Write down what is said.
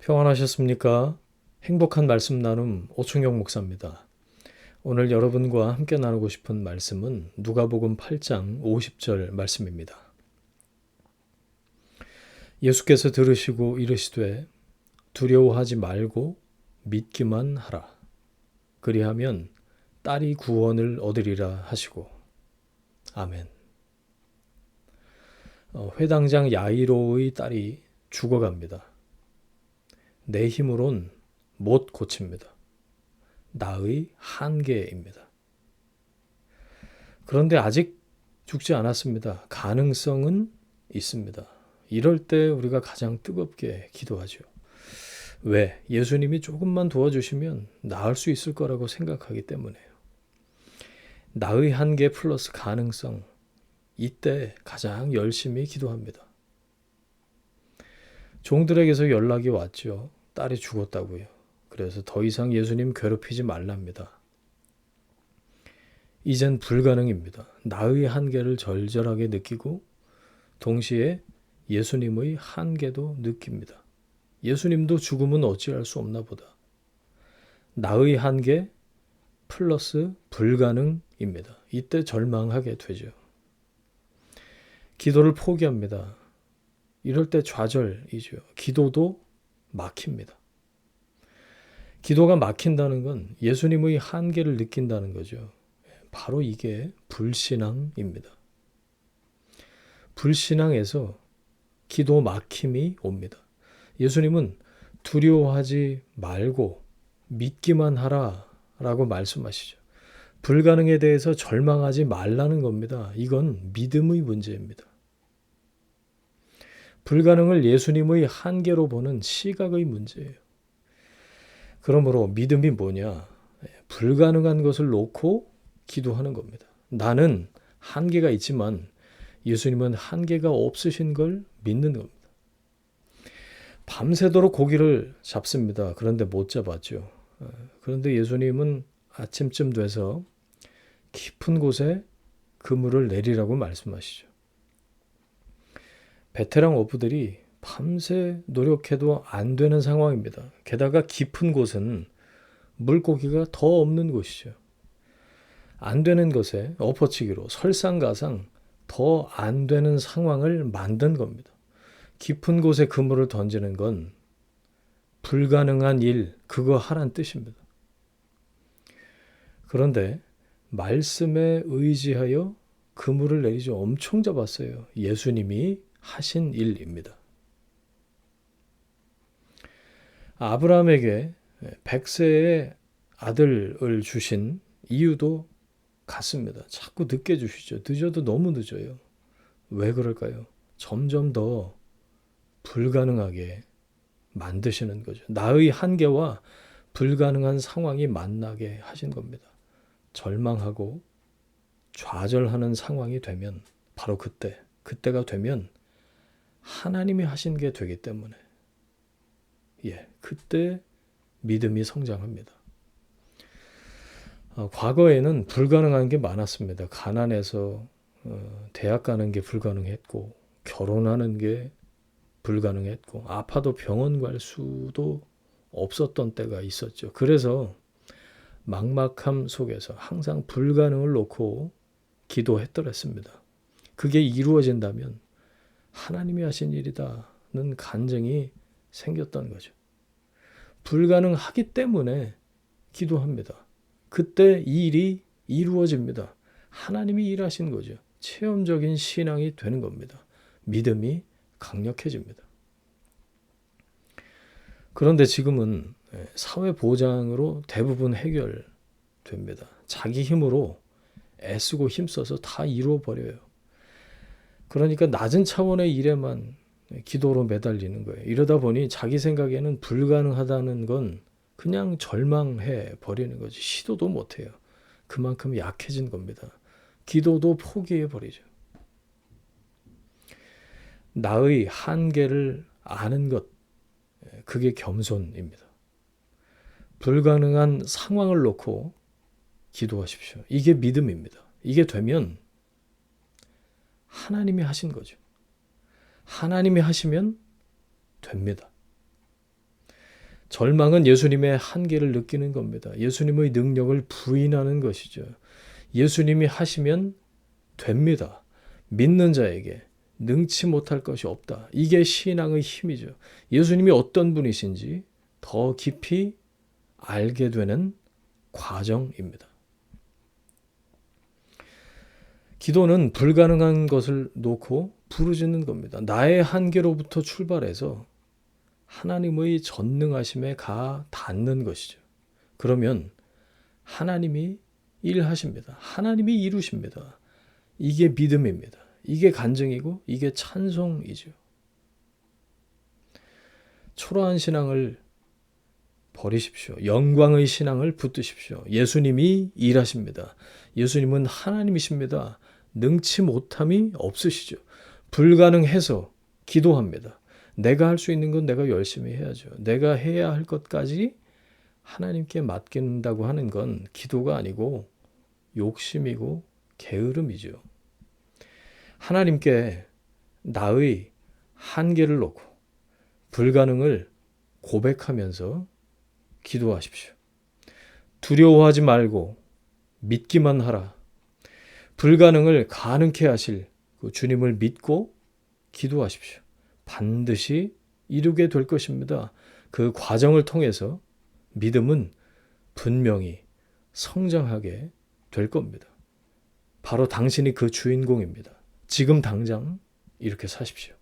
평안하셨습니까? 행복한 말씀 나눔 오충영 목사입니다. 오늘 여러분과 함께 나누고 싶은 말씀은 누가복음 8장 50절 말씀입니다. 예수께서 들으시고 이르시되 두려워하지 말고 믿기만 하라. 그리하면 딸이 구원을 얻으리라 하시고. 아멘. 회당장 야이로의 딸이 죽어갑니다. 내 힘으론 못 고칩니다. 나의 한계입니다. 그런데 아직 죽지 않았습니다. 가능성은 있습니다. 이럴 때 우리가 가장 뜨겁게 기도하죠. 왜? 예수님이 조금만 도와주시면 나을 수 있을 거라고 생각하기 때문에요. 나의 한계 플러스 가능성, 이때 가장 열심히 기도합니다. 종들에게서 연락이 왔죠. 딸이 죽었다고요. 그래서 더 이상 예수님 괴롭히지 말랍니다. 이젠 불가능입니다. 나의 한계를 절절하게 느끼고 동시에 예수님의 한계도 느낍니다. 예수님도 죽음은 어찌할 수 없나 보다. 나의 한계 플러스 불가능입니다. 이때 절망하게 되죠. 기도를 포기합니다. 이럴 때 좌절이죠. 기도도 막힙니다. 기도가 막힌다는 건 예수님의 한계를 느낀다는 거죠. 바로 이게 불신앙입니다. 불신앙에서 기도 막힘이 옵니다. 예수님은 두려워하지 말고 믿기만 하라 라고 말씀하시죠. 불가능에 대해서 절망하지 말라는 겁니다. 이건 믿음의 문제입니다. 불가능을 예수님의 한계로 보는 시각의 문제예요. 그러므로 믿음이 뭐냐? 불가능한 것을 놓고 기도하는 겁니다. 나는 한계가 있지만 예수님은 한계가 없으신 걸 믿는 겁니다. 밤새도록 고기를 잡습니다. 그런데 못 잡았죠. 그런데 예수님은 아침쯤 돼서 깊은 곳에 그물을 내리라고 말씀하시죠. 베테랑 어부들이 밤새 노력해도 안 되는 상황입니다. 게다가 깊은 곳은 물고기가 더 없는 곳이죠. 안 되는 것에 엎어치기로 설상가상 더 안 되는 상황을 만든 겁니다. 깊은 곳에 그물을 던지는 건 불가능한 일, 그거 하란 뜻입니다. 그런데 말씀에 의지하여 그물을 내리죠. 엄청 잡았어요. 예수님이 하신 일입니다. 아브라함에게 100세의 아들을 주신 이유도 같습니다. 자꾸 늦게 주시죠. 늦어도 너무 늦어요. 왜 그럴까요? 점점 더 불가능하게 만드시는 거죠. 나의 한계와 불가능한 상황이 만나게 하신 겁니다. 절망하고 좌절하는 상황이 되면 바로 그때가 되면 하나님이 하신 게 되기 때문에 그때 믿음이 성장합니다. 과거에는 불가능한 게 많았습니다. 가난해서 대학 가는 게 불가능했고 결혼하는 게 불가능했고 아파도 병원 갈 수도 없었던 때가 있었죠. 그래서 막막함 속에서 항상 불가능을 놓고 기도했더랬습니다. 그게 이루어진다면 하나님이 하신 일이다는 간증이 생겼던 거죠. 불가능하기 때문에 기도합니다. 그때 이 일이 이루어집니다. 하나님이 일하신 거죠. 체험적인 신앙이 되는 겁니다. 믿음이 강력해집니다. 그런데 지금은 사회보장으로 대부분 해결됩니다. 자기 힘으로 애쓰고 힘써서 다 이루어버려요. 그러니까 낮은 차원의 일에만 기도로 매달리는 거예요. 이러다 보니 자기 생각에는 불가능하다는 건 그냥 절망해 버리는 거지. 시도도 못해요. 그만큼 약해진 겁니다. 기도도 포기해 버리죠. 나의 한계를 아는 것, 그게 겸손입니다. 불가능한 상황을 놓고 기도하십시오. 이게 믿음입니다. 이게 되면 하나님이 하신 거죠. 하나님이 하시면 됩니다. 절망은 예수님의 한계를 느끼는 겁니다. 예수님의 능력을 부인하는 것이죠. 예수님이 하시면 됩니다. 믿는 자에게 능치 못할 것이 없다. 이게 신앙의 힘이죠. 예수님이 어떤 분이신지 더 깊이 알게 되는 과정입니다. 기도는 불가능한 것을 놓고 부르짖는 겁니다. 나의 한계로부터 출발해서 하나님의 전능하심에 가 닿는 것이죠. 그러면 하나님이 일하십니다. 하나님이 이루십니다. 이게 믿음입니다. 이게 간증이고 이게 찬송이죠. 초라한 신앙을 버리십시오. 영광의 신앙을 붙드십시오. 예수님이 일하십니다. 예수님은 하나님이십니다. 능치 못함이 없으시죠. 불가능해서 기도합니다. 내가 할 수 있는 건 내가 열심히 해야죠. 내가 해야 할 것까지 하나님께 맡긴다고 하는 건 기도가 아니고 욕심이고 게으름이죠. 하나님께 나의 한계를 놓고 불가능을 고백하면서 기도하십시오. 두려워하지 말고 믿기만 하라. 불가능을 가능케 하실 그 주님을 믿고 기도하십시오. 반드시 이루게 될 것입니다. 그 과정을 통해서 믿음은 분명히 성장하게 될 겁니다. 바로 당신이 그 주인공입니다. 지금 당장 이렇게 사십시오.